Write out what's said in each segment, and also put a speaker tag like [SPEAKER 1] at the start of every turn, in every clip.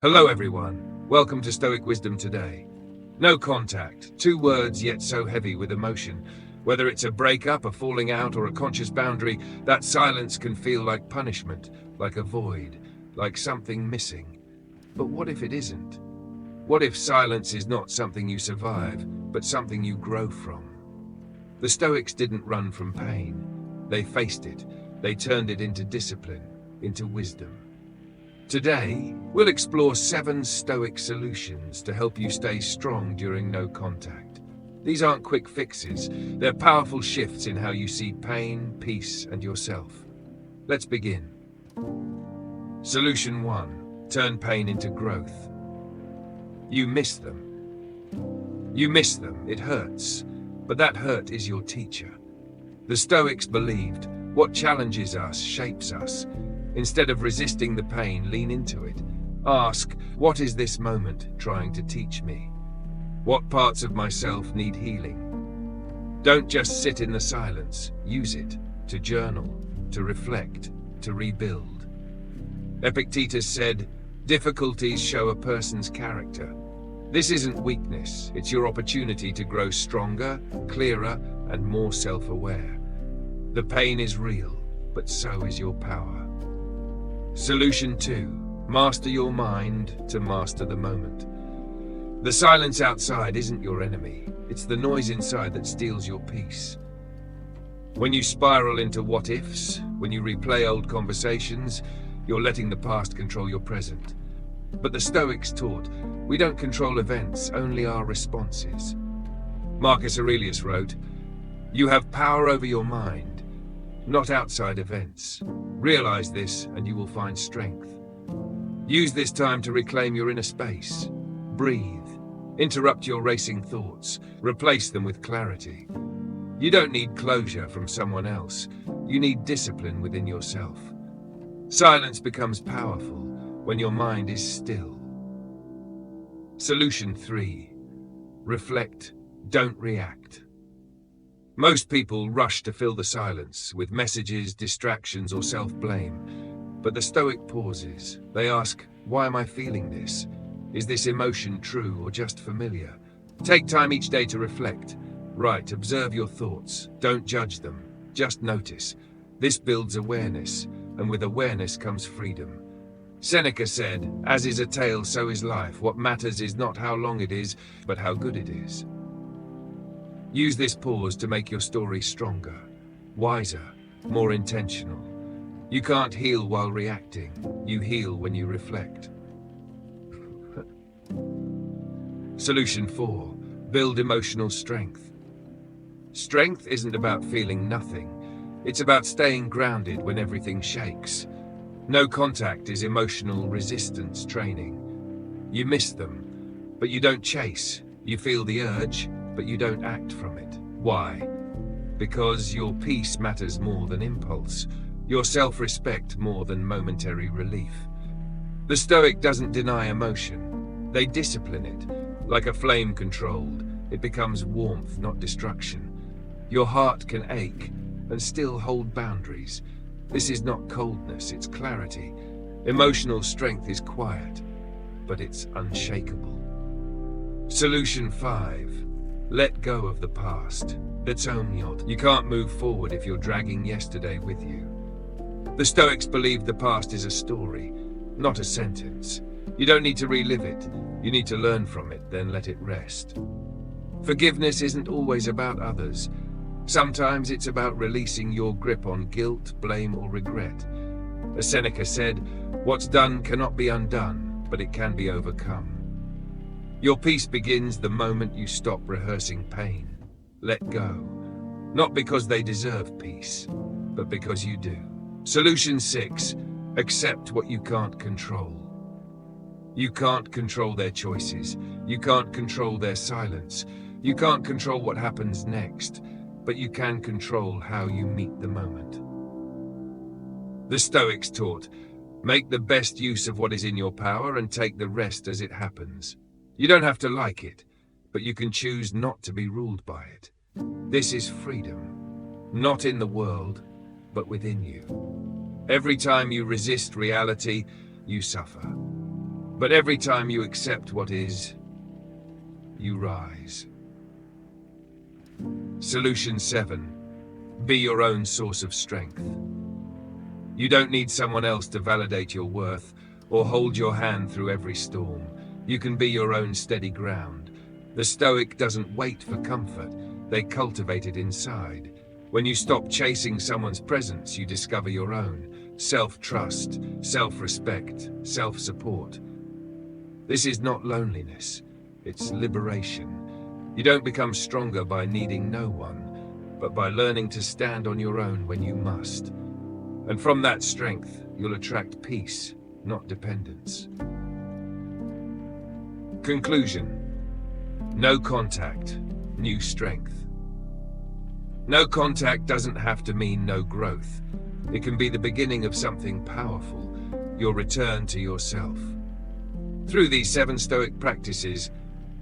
[SPEAKER 1] Hello everyone, welcome to Stoic Wisdom today. No contact, two words yet so heavy with emotion. Whether it's a breakup, a falling out, or a conscious boundary, that silence can feel like punishment, like a void, like something missing. But what if it isn't? What if silence is not something you survive, but something you grow from? The Stoics didn't run from pain. They faced it. They turned it into discipline, into wisdom. Today, we'll explore 7 Stoic solutions to help you stay strong during no contact. These aren't quick fixes, they're powerful shifts in how you see pain, peace, and yourself. Let's begin. Solution 1. Turn pain into growth. You miss them. You miss them, it hurts, but that hurt is your teacher. The Stoics believed, what challenges us shapes us. Instead of resisting the pain, lean into it. Ask, what is this moment trying to teach me? What parts of myself need healing? Don't just sit in the silence. Use it to journal, to reflect, to rebuild. Epictetus said, difficulties show a person's character. This isn't weakness, it's your opportunity to grow stronger, clearer, and more self-aware. The pain is real, but so is your power. Solution 2. Master your mind to master the moment. The silence outside isn't your enemy. It's the noise inside that steals your peace. When you spiral into what-ifs, when you replay old conversations, you're letting the past control your present. But the Stoics taught, we don't control events, only our responses. Marcus Aurelius wrote, you have power over your mind, not outside events. Realize this and you will find strength. Use this time to reclaim your inner space. Breathe. Interrupt your racing thoughts. Replace them with clarity. You don't need closure from someone else. You need discipline within yourself. Silence becomes powerful when your mind is still. Solution 3. Reflect. Don't react. Most people rush to fill the silence with messages, distractions, or self-blame. But the Stoic pauses. They ask, why am I feeling this? Is this emotion true or just familiar? Take time each day to reflect. Write, observe your thoughts. Don't judge them. Just notice. This builds awareness, and with awareness comes freedom. Seneca said, as is a tale, so is life. What matters is not how long it is, but how good it is. Use this pause to make your story stronger, wiser, more intentional. You can't heal while reacting. You heal when you reflect. Solution 4. Build emotional strength. Strength isn't about feeling nothing. It's about staying grounded when everything shakes. No contact is emotional resistance training. You miss them, but you don't chase. You feel the urge, but you don't act from it. Why? Because your peace matters more than impulse, your self-respect more than momentary relief. The Stoic doesn't deny emotion. They discipline it. Like a flame controlled, it becomes warmth, not destruction. Your heart can ache and still hold boundaries. This is not coldness, it's clarity. Emotional strength is quiet, but it's unshakable. Solution 5. Let go of the past. That's omniot. You can't move forward if you're dragging yesterday with you. The Stoics believed the past is a story, not a sentence. You don't need to relive it. You need to learn from it, then let it rest. Forgiveness isn't always about others. Sometimes it's about releasing your grip on guilt, blame, or regret. As Seneca said, what's done cannot be undone, but it can be overcome. Your peace begins the moment you stop rehearsing pain. Let go. Not because they deserve peace, but because you do. Solution 6. Accept what you can't control. You can't control their choices. You can't control their silence. You can't control what happens next, but you can control how you meet the moment. The Stoics taught, make the best use of what is in your power and take the rest as it happens. You don't have to like it, but you can choose not to be ruled by it. This is freedom, not in the world, but within you. Every time you resist reality, you suffer. But every time you accept what is, you rise. Solution 7. Be your own source of strength. You don't need someone else to validate your worth or hold your hand through every storm. You can be your own steady ground. The Stoic doesn't wait for comfort, they cultivate it inside. When you stop chasing someone's presence, you discover your own. Self-trust, self-respect, self-support. This is not loneliness, it's liberation. You don't become stronger by needing no one, but by learning to stand on your own when you must. And from that strength, you'll attract peace, not dependence. Conclusion. No contact, new strength. No contact doesn't have to mean no growth. It can be the beginning of something powerful, your return to yourself. Through these 7 Stoic practices,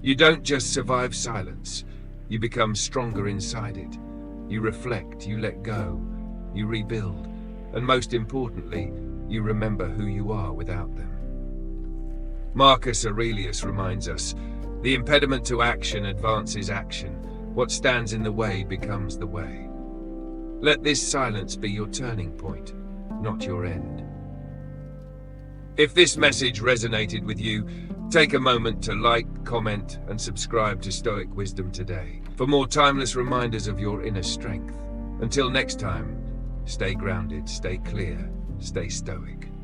[SPEAKER 1] you don't just survive silence, you become stronger inside it. You reflect, you let go, you rebuild, and most importantly, you remember who you are without them. Marcus Aurelius reminds us, the impediment to action advances action. What stands in the way becomes the way. Let this silence be your turning point, not your end. If this message resonated with you, take a moment to like, comment, and subscribe to Stoic Wisdom today for more timeless reminders of your inner strength. Until next time, stay grounded, stay clear, stay stoic.